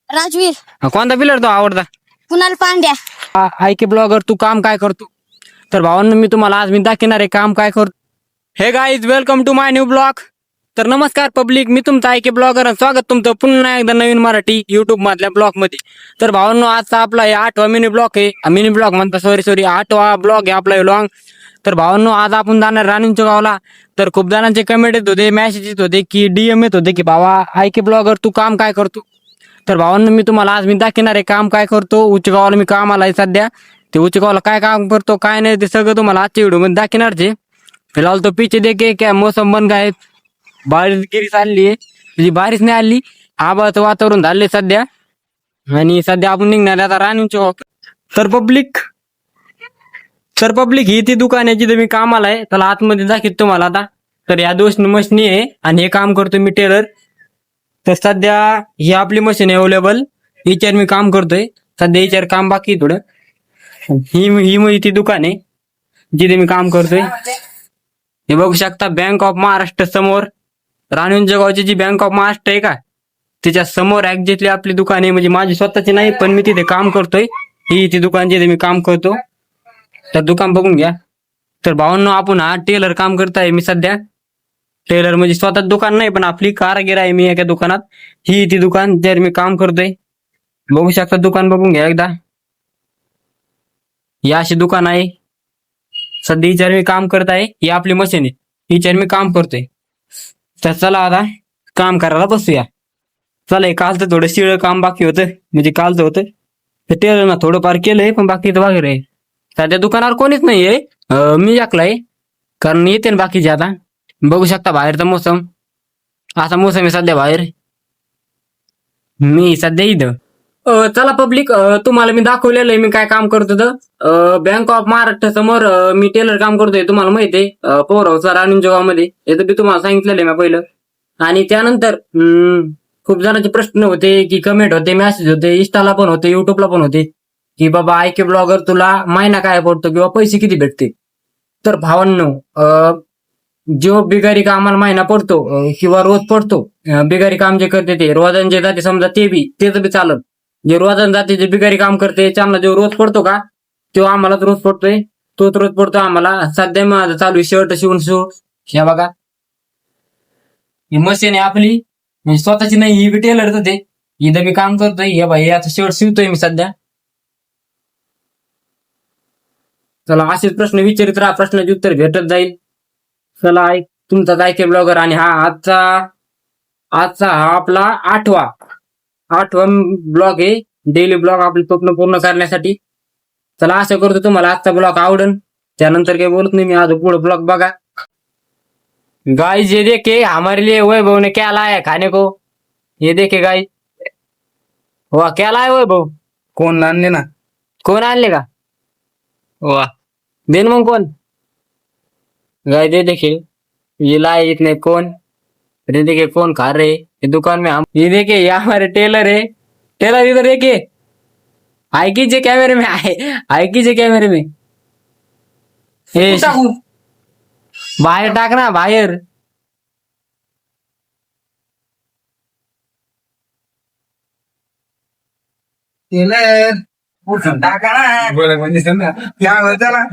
राजवीर. कोणता पिलर तो आवडता? कुणाल पांड्या. की ब्लॉगर तू काम काय करतो? तर भावांनो मी तुम्हाला आज दाखवणार आहे काम काय करतो. Hey guys welcome to my new blog. तर नमस्कार पब्लिक, मी तुमचा की ब्लॉगर स्वागत तुमचं पुन्हा एकदा नवीन मराठी युट्यूब मधल्या ब्लॉग मध्ये. तर भावांनो आजचा आपला 8वा मिनी ब्लॉग आहे. मिनी ब्लॉग म्हणता सॉरी 8वा ब्लॉग आहे आपला लॉंग. तर भावांनो आज आपण जाणार राणींच्या गावाला. तर खूप जणांचे कमेंट येत होते, मेसेज येत होते की DM येत होते की भावा की ब्लॉगर तू काम काय करतो. तर भावांनो मी तुम्हाला आज दाखवणार आहे काम काय करतो. उच्च गावाला मी कामाला आहे सध्या. ते उच्च गावाला काय काम करतो काय नाही ते सगळं तुम्हाला आजच्या व्हिडिओ मध्ये दाखवणार आहे. फिलहाल तो पीछे देखे क्या मौसम बन गया है, बारिश चालली आहे. म्हणजे बारिश नाही आली, आभाळाचं वातावरण झालंय सध्या. आणि सध्या आपण निघणार आता राणींच्या गावात. तर पब्लिक ही ती दुकान आहे जिथे मी कामाला आहे. त्याला आतमध्ये दाखवतो तुम्हाला आता. तर या दोष मशीनी आहे आणि हे काम करतो मी टेलर. तर सध्या ही आपली मशीन आहे अवेलेबल. हिच्यावर मी काम करतोय सध्या. हिच्यावर काम बाकी आहे थोडं. ही म्हणजे ती दुकान आहे जिथे मी काम करतोय. हे बघू शकता बँक ऑफ महाराष्ट्र समोर, राणींच्या गावची जी बँक ऑफ महाराष्ट्र आहे का त्याच्या समोर एक्झॅक्टली आपली दुकान आहे. म्हणजे माझी स्वतःची नाही पण मी तिथे काम करतोय. ही ती दुकान जिथे मी काम करतो. तर दुकान बघून घ्या. तर भावांनो आपण हा टेलर काम करताय मी सध्या. टेलर म्हणजे स्वतःच दुकान नाही पण आपली कारागीर आहे मी एका दुकानात. ही ती दुकान ज्यावर मी काम करतोय. बघू शकता दुकान बघून घ्या एकदा. ही अशी दुकान आहे सध्या. हिच्यावर मी काम करत आहे. ही आपली मशीन आहे, हिच्यावर मी काम करतोय. तर चला आता काम करायला बसूया. चला हे कालचं थोडं शिळ काम बाकी होतं, म्हणजे कालचं होतं तर टेलर ना थोडंफार केलंय पण बाकीचं वगैरे आहे. सध्या दुकानावर कोणीच नाहीये, मी एकलाय कारण येते ना बाकीचे. आता बघू शकता बाहेरचा मोसम, असा मोसम आहे सध्या बाहेर. मी सध्या इथं. चला पब्लिक, तुम्हाला मी दाखवलेलं आहे मी काय काम करतो. तर बँक ऑफ महाराष्ट्र समोर मी टेलर काम करतोय. तुम्हाला माहिती आहे पॉवर हाऊस राणींच्या गावामध्ये, याचं मी तुम्हाला सांगितलेलं आहे मी पहिलं. आणि त्यानंतर खूप जणांचे प्रश्न होते की कमेंट होते, मेसेज होते, इंस्टाला पण होते, युट्यूबला पण होते की बाबा के ब्लॉगर तुला महिना काय पडतो किंवा पैसे किती भेटते. तर भावांनो जो बिगारी कामाला महिना पडतो किंवा रोज पडतो, बिगारी काम जे करते ते रोजान जे जाते समजा तेच बी चालत. जे रोजान जाते जे बिगारी काम करते त्यांना जो रोज पडतो का तो आम्हाला रोज पडतोय. तोच रोज पडतो आम्हाला. सध्या माझं चालू आहे शर्ट शिवून हे बघा ही मशीन आहे आपली, म्हणजे स्वतःची नाही, ही बी टेलरच आहे. इथं मी काम करतोय. हे भाई आता शर्ट शिवतोय मी सध्या. चला असेच प्रश्न विचारित राहा, प्रश्नाचे उत्तर भेटत जाईल. चला तुमचा जायके ब्लॉगर. आणि आजचा हा आपला आठवा ब्लॉग आहे. डेली ब्लॉग आपले स्वप्न पूर्ण करण्यासाठी. चला आशा करतो तुम्हाला आजचा ब्लॉग आवडेल. त्यानंतर काही बोलत नाही मी, आज पुढे ब्लॉग बघा. गाइस ये देखे हमारे लिए वैभव ने क्या लाया खाने को. ये देखे गाइस, वाह क्या लाया वैभव. कोण आणले ना? कोण आणले का? वाह देन मग कोण. गाइस ये देखे ये लाए इतने कौन. ये देखिए कौन खा रहे ये दुकान में हम. ये देखिए ये हमारे टेलर है. टेलर इधर देखिए, आई कीजिए कैमरे में, आई कीजिए कैमरे में. हे बाहेर टाक ना बाहेर. टेलर उठून टाका ना. बोला म्हणजे समजा क्या चला.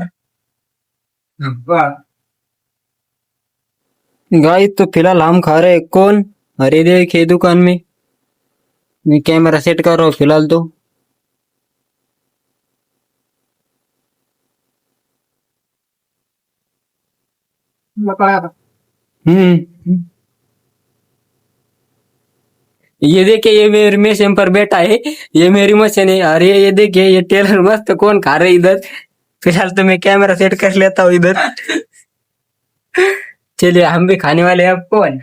गाइस तो फिलहाल हम खा रहे कौन. अरे देखिए दुकान में मैं कैमरा सेट कर रहा हूँ फिलहाल तो. ये देखिए ये मेरी मशीन पर बैठा है, ये मेरी मशीन है. अरे ये देखिए ये टेलर मस्त कौन खा रहे इधर. फिलहाल तो मैं कैमरा सेट कर लेता हूँ इधर. चलिए हम भी खाने वाले हैं. अब कौन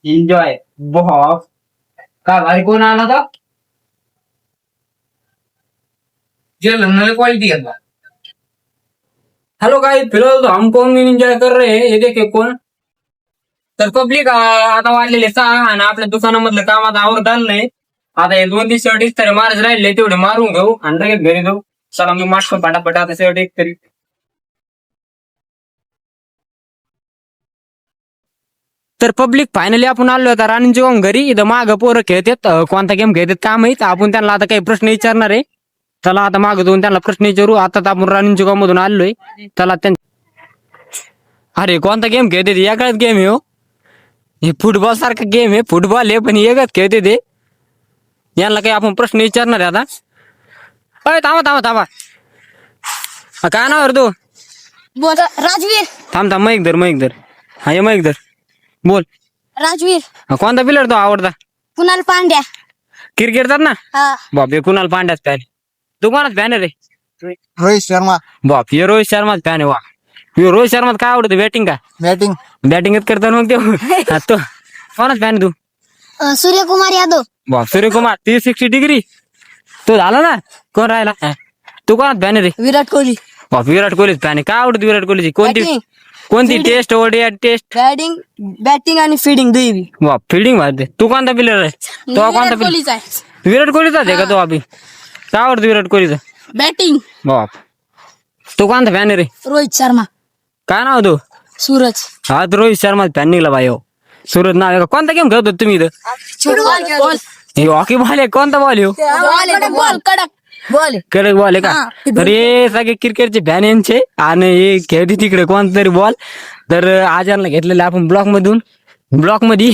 एंजॉय बहुत. का भाई कौन आना था. जे लग्नाला क्वालिटी घेतला. हेलो गाइस, फिलहाल तो हम कौन एंजॉय कर रहे हैं. ये देखिए कौन. तर पब्लिक आता वाढलेले 6 आणि आपल्या दुकानामधलं काम आता आवरत आलंय. आता हे 2-3 शर्ट इस्त्री मारायचे राहिले तेवढे मारून घेऊ आणि लगेच घरी जाऊ. चला मी मास्क फटाफट आता शर्ट एक तरी तर पब्लिक फायनली आपण आलो आता राणींची घरी. इथं मागं पोरं खेळतात. कोणता गेम खेळतात काय माहित. आपण त्यांना आता काही प्रश्न विचारणार आहे. चला आता मागं जाऊन त्यांना प्रश्न विचारू. आता आपण राणींची मधून आलोय. चला अरे कोणता गेम खेळते ते? वेगळाच गेम आहे हो. हे फुटबॉल सारखा गेम आहे. फुटबॉल आहे पण वेगळाच खेळते ते. यांना काही आपण प्रश्न विचारणार आहे आता. अय थांबा थांबा थांबा. काय नाव रे तू? बोल राजवीर. थांब थांब मग धर. हा ये मग धर. बोल. राजवीर. कोणता प्लेअर तो आवडता? कुणाल पांड्या. क्रिकेटचा ना? हा. बाप हे कुणाल पांड्याच फॅन. तू कोणाच फॅन आहे रे? रोहित शर्मा. बाप हे रोहित शर्माच फॅन आहे. वा रोहित शर्मा काय आवडतं? बॅटिंग का? बॅटिंगच करतात मग ते. हा, तो कोणाच फॅन आहे तू? सूर्यकुमार यादव. बाप सूर्यकुमार 360 डिग्री. तो झाला ना? कोण राहिला? तू कोणाच फॅन आहे रे? विराट कोहली. बाप विराट कोहलीच फॅन आहे. काय आवडतं विराट कोहलीची? कोणती Fielding. Test ODI test? Batting आणि फिडिंग दोन्ही. बाप फिल्डिंग मारते. तू कोणता प्लेअर आहे? तो कोणता प्लेअर? आहे. विराट कोहलीचा आहे का तो? अभि काय आवडतं विराट कोहलीचं? बॅटिंग. बाप तू कोणता फॅन आहे रे? रोहित शर्मा. काय नाव तू? सूरज. हा तर रोहित शर्मा फॅन निघला बाई हो. सूरज नाव आहे का? कोणता गेम खेळतो तुम्ही इथं? फुटबॉल. हे हॉकी बॉल आहे. कोणता बॉल आहे हो? बॉल कडक बॉल. कडक बॉल आहे का? तर हे सगळे क्रिकेटचे फॅन यांचे. आणि हे खेळते तिकडे कोणता तरी बॉल. तर आज यांना घेतलेलं आपण ब्लॉक मध्ये